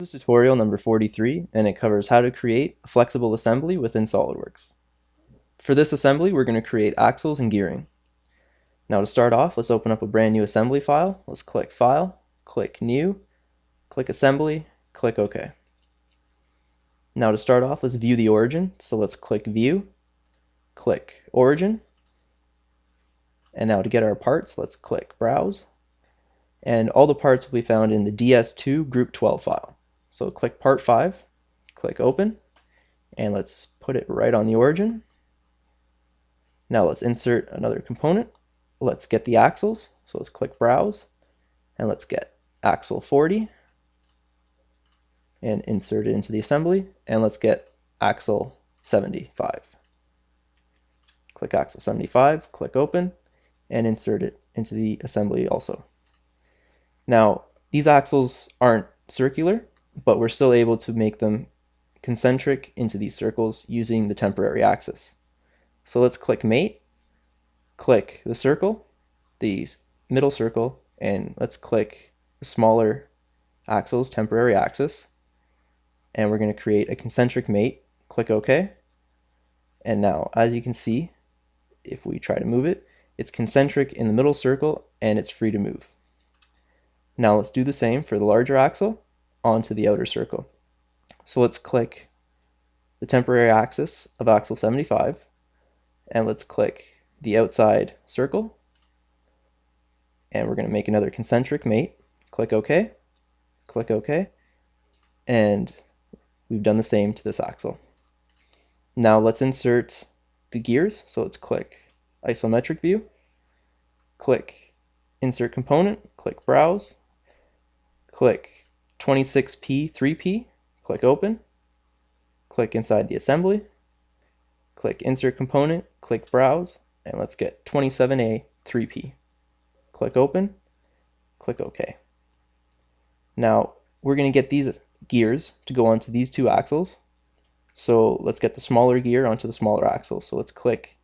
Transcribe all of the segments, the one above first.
This is tutorial number 43, and it covers how to create a flexible assembly within Solidworks. For this assembly, we're going to create axles and gearing. Now to start off, let's open up a brand new assembly file. Let's click File, click New, click Assembly, click OK. Now to start off, let's view the origin. So let's click View, click Origin, and now to get our parts, let's click Browse, and all the parts will be found in the DS2 Group 12 file. So click Part 5, click Open, and let's put it right on the origin. Now let's insert another component. Let's get the axles, so let's click Browse, and let's get axle 40, and insert it into the assembly, and let's get axle 75. Click axle 75, click Open, and insert it into the assembly also. Now, these axles aren't circular, but we're still able to make them concentric into these circles using the temporary axis. So let's click Mate, click the circle, the middle circle, and let's click the smaller axle's temporary axis. And we're going to create a concentric mate. Click OK. And now, as you can see, if we try to move it, it's concentric in the middle circle and it's free to move. Now let's do the same for the larger axle onto the outer circle. So let's click the temporary axis of axle 75, and let's click the outside circle, and we're going to make another concentric mate. Click OK, and we've done the same to this axle. Now let's insert the gears. So let's click Isometric View, click Insert Component, click Browse, click 26P 3P, click Open, click inside the assembly, click Insert Component, click Browse, and let's get 27A 3P. Click Open, click OK. Now we're going to get these gears to go onto these two axles. So let's get the smaller gear onto the smaller axle. So let's click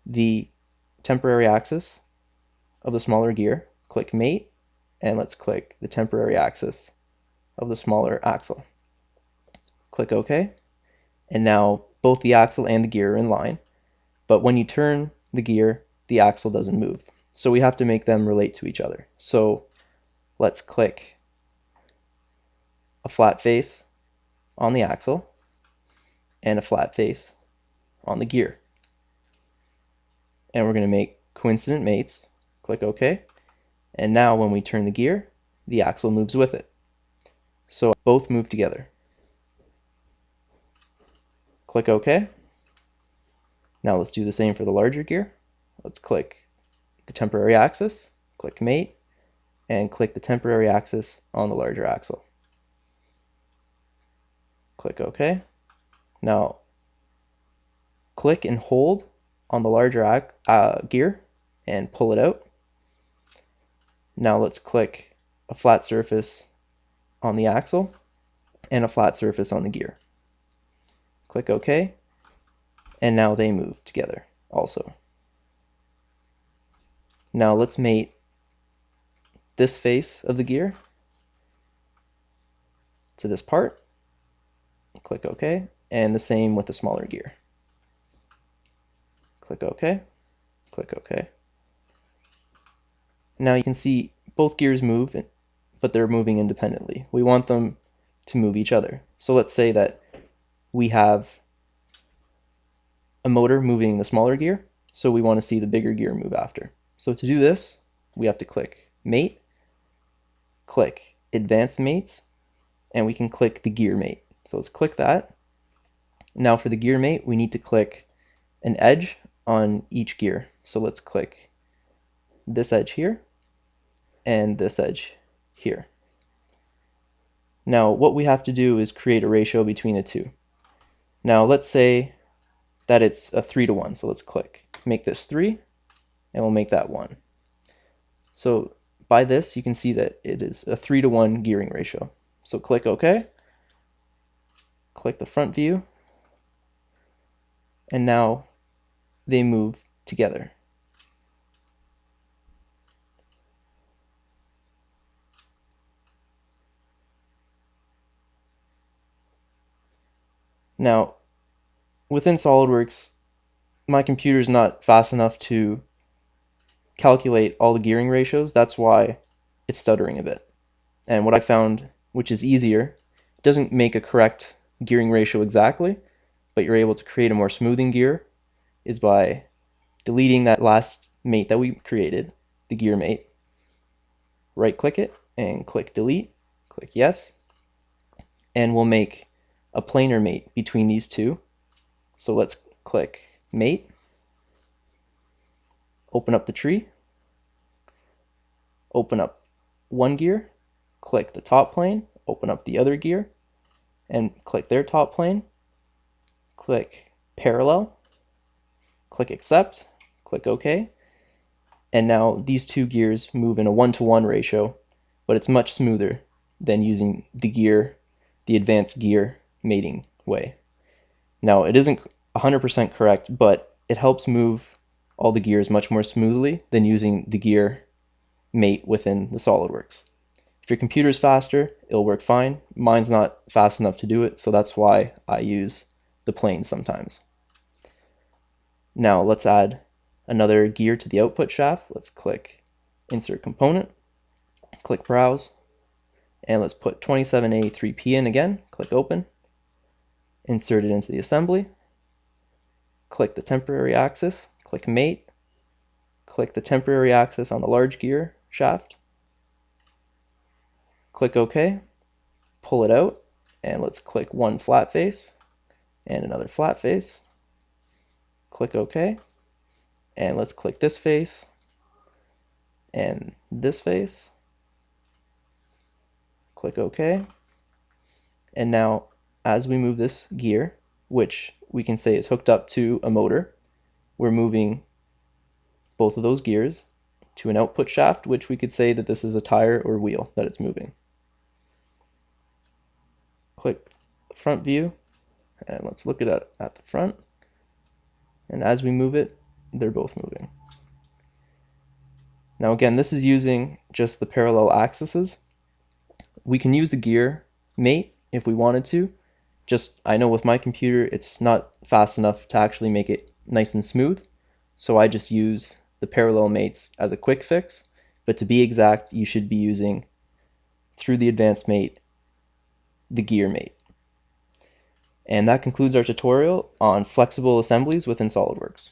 the temporary axis of the smaller gear, click Mate, and let's click the temporary axis of the smaller axle. Click OK, and now both the axle and the gear are in line, but when you turn the gear, the axle doesn't move. So we have to make them relate to each other. So let's click a flat face on the axle and a flat face on the gear. And we're going to make coincident mates. Click OK. And now when we turn the gear, the axle moves with it. So both move together. Click OK. Now let's do the same for the larger gear. Let's click the temporary axis, click Mate, and click the temporary axis on the larger axle. Click OK. Now click and hold on the larger gear and pull it out. Now let's click a flat surface on the axle and a flat surface on the gear. Click OK, and now they move together also. Now let's mate this face of the gear to this part. Click OK, and the same with the smaller gear. Click OK, click OK. Now you can see both gears move, but they're moving independently. We want them to move each other. So let's say that we have a motor moving the smaller gear, so we want to see the bigger gear move after. So to do this, we have to click Mate, click Advanced Mates, and we can click the gear mate. So let's click that. Now for the gear mate, we need to click an edge on each gear. So let's click this edge here and this edge here. Now what we have to do is create a ratio between the two. Now let's say that it's a 3:1, so let's click make this 3 and we'll make that 1. So by this you can see that it is a 3:1 gearing ratio. So click OK, click the front view, and now they move together. Now, within SolidWorks, my computer is not fast enough to calculate all the gearing ratios. That's why it's stuttering a bit. And what I found, which is easier, it doesn't make a correct gearing ratio exactly, but you're able to create a more smoothing gear, is by deleting that last mate that we created, the gear mate. Right click it and click delete, click yes, and we'll make a planar mate between these two. So let's click mate, open up the tree, open up one gear, click the top plane, open up the other gear, and click their top plane, click parallel, click accept, click OK, and now these two gears move in a 1-to-1 ratio, but it's much smoother than using the advanced gear mating way. Now, it isn't 100% correct, but it helps move all the gears much more smoothly than using the gear mate within the SolidWorks. If your computer's faster, it'll work fine. Mine's not fast enough to do it, so that's why I use the planes sometimes. Now let's add another gear to the output shaft. Let's click Insert Component, click Browse, and let's put 27A3P in again. Click Open, insert it into the assembly, click the temporary axis, click Mate, click the temporary axis on the large gear shaft, click OK, pull it out, and let's click one flat face and another flat face, click OK, and let's click this face and this face, click OK, and now as we move this gear, which we can say is hooked up to a motor, we're moving both of those gears to an output shaft, which we could say that this is a tire or wheel that it's moving. Click the front view, and let's look at it at the front, and as we move it, they're both moving. Now again, this is using just the parallel axes. We can use the gear mate if we wanted to. Just, I know with my computer, it's not fast enough to actually make it nice and smooth, so I just use the parallel mates as a quick fix. But to be exact, you should be using, through the advanced mate, the gear mate. And that concludes our tutorial on flexible assemblies within SolidWorks.